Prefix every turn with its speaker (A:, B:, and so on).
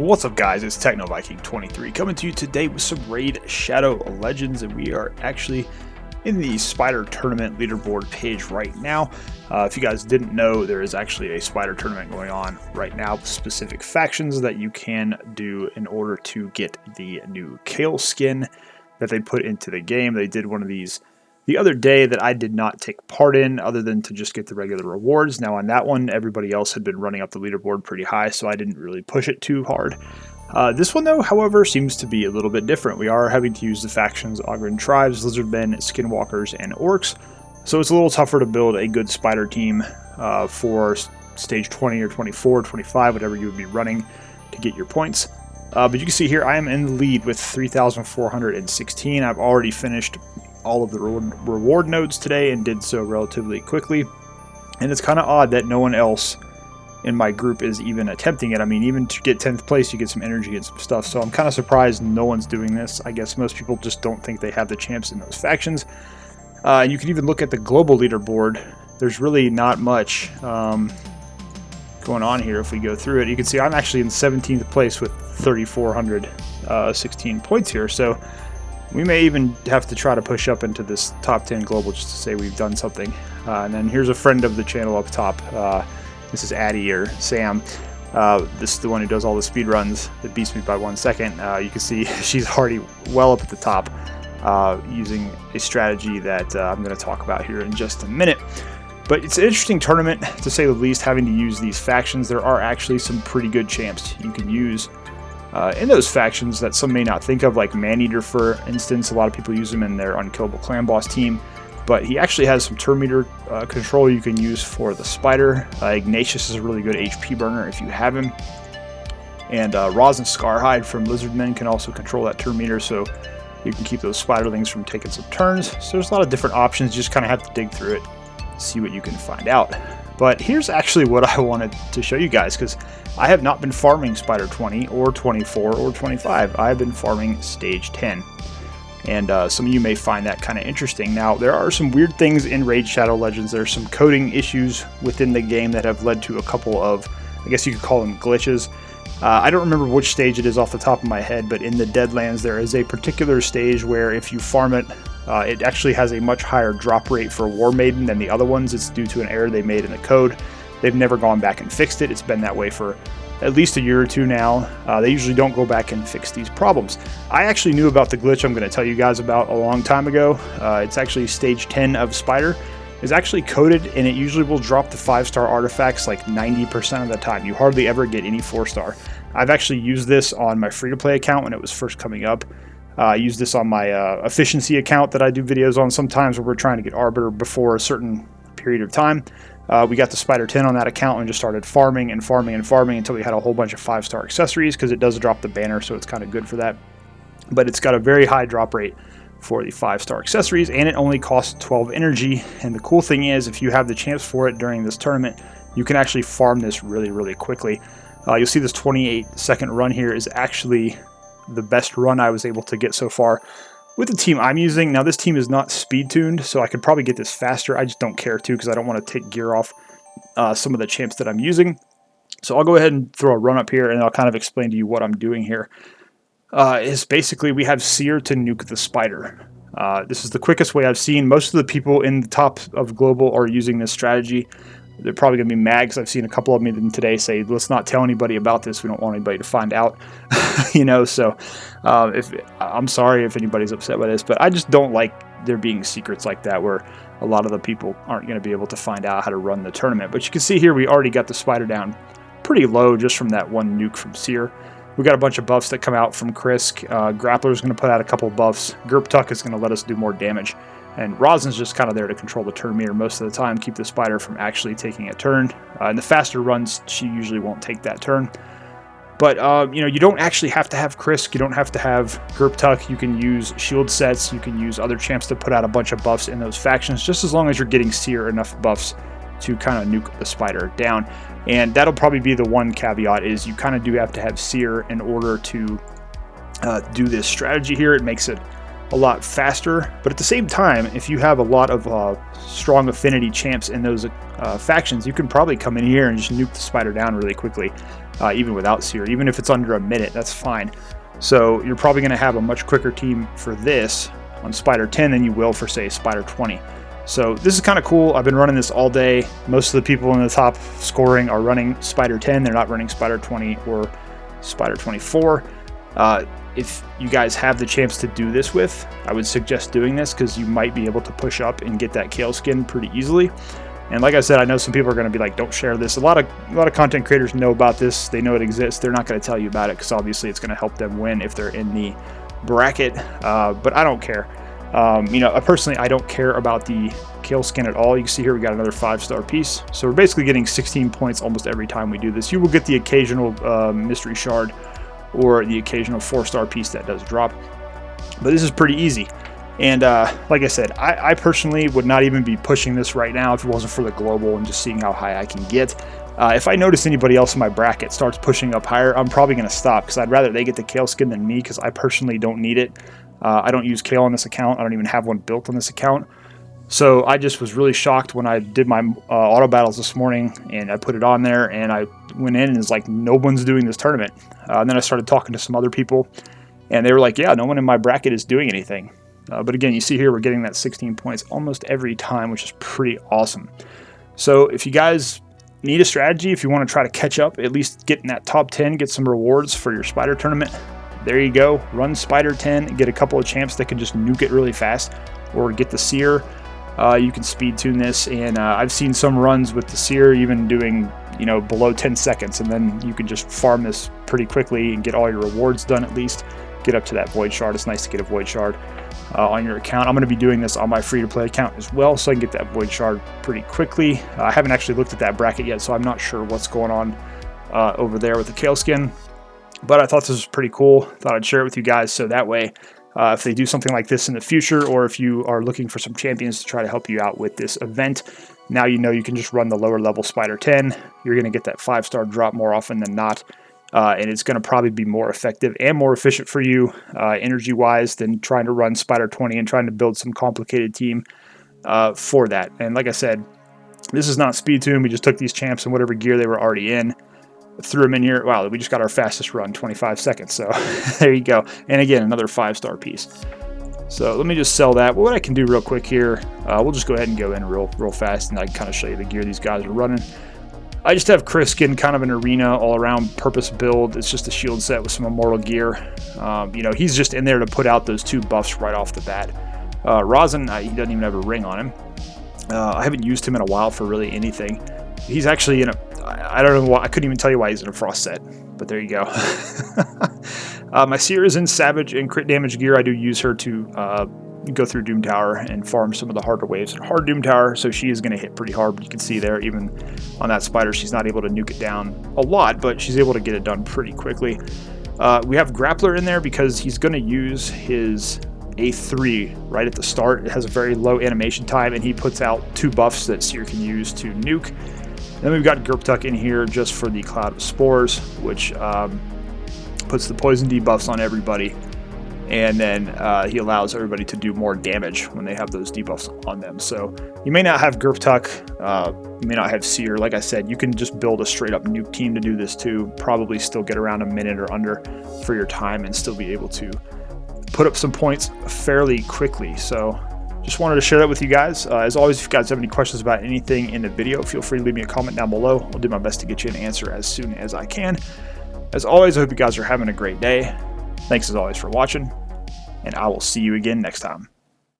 A: What's up, guys? It's TechnoViking23 coming to you today with some Raid Shadow Legends, and we are actually in the Spider Tournament leaderboard page right now. If you guys didn't know, there is actually a Spider Tournament going on right now with specific factions that you can do in order to get the new Kael skin that they put into the game. They did one of these the other day that I did not take part in, other than to just get the regular rewards. Now on that one, everybody else had been running up the leaderboard pretty high, so I didn't really push it too hard. This one, though, however, seems to be a little bit different. We are having to use the factions Ogren Tribes, Lizardmen, Skinwalkers, and Orcs, so it's a little tougher to build a good spider team for stage 20 or 24, 25, whatever you would be running to get your points. But you can see here, I am in the lead with 3,416. I've already finished all of the reward nodes today and did so relatively quickly. And it's kind of odd that no one else in my group is even attempting it. I mean, even to get 10th place, you get some energy and some stuff. So I'm kind of surprised no one's doing this. I guess most people just don't think they have the champs in those factions. You can even look at the global leaderboard. There's really not much going on here if we go through it. You can see I'm actually in 17th place with 3,416 points here. So we may even have to try to push up into this top 10 global just to say we've done something. And then here's a friend of the channel up top. This is Addie or Sam. This is the one who does all the speed runs that beats me by 1 second. You can see she's already well up at the top using a strategy that I'm going to talk about here in just a minute. But it's an interesting tournament, to say the least, having to use these factions. There are actually some pretty good champs you can use in those factions that some may not think of, like Maneater, for instance. A lot of people use him in their Unkillable Clan Boss team, but he actually has some turn meter control you can use for the Spider. Ignatius is a really good HP burner if you have him. And Rosin Scarhide from Lizardmen can also control that turn meter, so you can keep those Spiderlings from taking some turns. So there's a lot of different options. You just kind of have to dig through it, see what you can find out. But here's actually what I wanted to show you guys, because I have not been farming Spider 20 or 24 or 25. I have been farming stage 10. And some of you may find that kind of interesting. Now, there are some weird things in Raid Shadow Legends. There are some coding issues within the game that have led to a couple of, I guess you could call them, glitches. I don't remember which stage it is off the top of my head, but in the Deadlands there is a particular stage where if you farm it, it actually has a much higher drop rate for Warmaiden than the other ones. It's due to an error they made in the code. They've never gone back and fixed it. It's been that way for at least a year or two now. They usually don't go back and fix these problems. I actually knew about the glitch I'm going to tell you guys about a long time ago. It's actually stage 10 of Spider. It's actually coded, and it usually will drop the 5-star artifacts like 90% of the time. You hardly ever get any 4-star. I've actually used this on my free-to-play account when it was first coming up. I use this on my efficiency account that I do videos on sometimes, where we're trying to get Arbiter before a certain period of time. We got the Spider 10 on that account and just started farming and farming and farming until we had a whole bunch of 5-star accessories, because it does drop the banner, so it's kind of good for that. But it's got a very high drop rate for the 5-star accessories, and it only costs 12 energy. And the cool thing is, if you have the chance for it during this tournament, you can actually farm this really, really quickly. You'll see this 28-second run here is actually the best run I was able to get so far with the team I'm using. Now, this team is not speed tuned, so I could probably get this faster. I just don't care to, because I don't want to take gear off some of the champs that I'm using. So I'll go ahead and throw a run up here, and I'll kind of explain to you what I'm doing here. Is basically we have Seer to nuke the Spider. This is the quickest way I've seen. Most of the people in the top of global are using this strategy. They're probably going to be mad, because I've seen a couple of them today say, let's not tell anybody about this. We don't want anybody to find out. You know, so I'm sorry if anybody's upset by this, but I just don't like there being secrets like that where a lot of the people aren't going to be able to find out how to run the tournament. But you can see here we already got the Spider down pretty low just from that one nuke from Seer. We got a bunch of buffs that come out from Krisk. Grappler is going to put out a couple of buffs. Tuck is going to let us do more damage. And Rosin's just kind of there to control the turn meter most of the time, keep the Spider from actually taking a turn. In the faster runs, she usually won't take that turn. But, you know, you don't actually have to have Krisk. You don't have to have Tuck. You can use shield sets. You can use other champs to put out a bunch of buffs in those factions, just as long as you're getting Seer enough buffs to kind of nuke the Spider down. And that'll probably be the one caveat, is you kind of do have to have Seer in order to do this strategy here. It makes it a lot faster, but at the same time, if you have a lot of strong affinity champs in those factions, you can probably come in here and just nuke the Spider down really quickly. even without Seer. Even if it's under a minute, that's fine. So you're probably going to have a much quicker team for this on Spider 10 than you will for, say, Spider 20. So this is kind of cool. I've been running this all day. Most of the people in the top scoring are running Spider 10. They're not running Spider 20 or Spider 24. If you guys have the chance to do this with, I would suggest doing this because you might be able to push up and get that Kael skin pretty easily. And like I said, I know some people are going to be like, don't share this. A lot of content creators know about this. They know it exists. They're not going to tell you about it because obviously it's going to help them win if they're in the bracket. But I don't care. You know, personally, I don't care about the Kael skin at all. You can see here we got another 5-star piece. So we're basically getting 16 points almost every time we do this. You will get the occasional mystery shard or the occasional 4-star piece that does drop. But this is pretty easy. And like I said, I personally would not even be pushing this right now if it wasn't for the global and just seeing how high I can get. If I notice anybody else in my bracket starts pushing up higher, I'm probably going to stop because I'd rather they get the Kael skin than me because I personally don't need it. I don't use Kael on this account. I don't even have one built on this account. So I just was really shocked when I did my auto battles this morning and I put it on there and I went in and it's like, no one's doing this tournament. And then I started talking to some other people and they were like, yeah, no one in my bracket is doing anything. But again, you see here, we're getting that 16 points almost every time, which is pretty awesome. So if you guys need a strategy, if you want to try to catch up, at least get in that top 10, get some rewards for your Spider tournament, there you go. Run Spider 10, get a couple of champs that can just nuke it really fast, or get the Seer. You can speed tune this, and I've seen some runs with the Seer even doing, you know, below 10 seconds, and then you can just farm this pretty quickly and get all your rewards done at least. Get up to that Void Shard. It's nice to get a Void Shard on your account. I'm going to be doing this on my free-to-play account as well, so I can get that Void Shard pretty quickly. I haven't actually looked at that bracket yet, so I'm not sure what's going on over there with the Kael skin. But I thought this was pretty cool. Thought I'd share it with you guys, so that way, if they do something like this in the future, or if you are looking for some champions to try to help you out with this event, now you know you can just run the lower level Spider 10. You're going to get that 5-star drop more often than not. And it's going to probably be more effective and more efficient for you energy-wise than trying to run Spider 20 and trying to build some complicated team for that. And like I said, this is not speed tune. We just took these champs and whatever gear they were already in, threw them in here. Wow, we just got our fastest run, 25 seconds. So there you go. And again, another 5-star piece. So let me just sell that. What I can do real quick here, we'll just go ahead and go in real fast, and I can kind of show you the gear these guys are running. I just have Chris getting kind of an arena all-around purpose build. It's just a shield set with some immortal gear. You know, he's just in there to put out those 2 buffs right off the bat. Rosin, he doesn't even have a ring on him. I haven't used him in a while for really anything. He's actually in a... I don't know why. I couldn't even tell you why he's in a frost set. But there you go. My Seer is in Savage and crit damage gear. I do use her to go through Doom Tower and farm some of the harder waves in hard Doom Tower, so she is going to hit pretty hard. But you can see there, even on that Spider, she's not able to nuke it down a lot, but she's able to get it done pretty quickly. We have Grappler in there because he's going to use his A3 right at the start. It has a very low animation time, and he puts out 2 buffs that Seer can use to nuke. Then we've got Gurptuck in here just for the Cloud of Spores, which puts the poison debuffs on everybody. And then he allows everybody to do more damage when they have those debuffs on them. So you may not have Gurptuck, you may not have Seer. Like I said, you can just build a straight up nuke team to do this too. Probably still get around a minute or under for your time and still be able to put up some points fairly quickly. So just wanted to share that with you guys. As always, if you guys have any questions about anything in the video, feel free to leave me a comment down below. I'll do my best to get you an answer as soon as I can. As always, I hope you guys are having a great day. Thanks as always for watching, and I will see you again next time.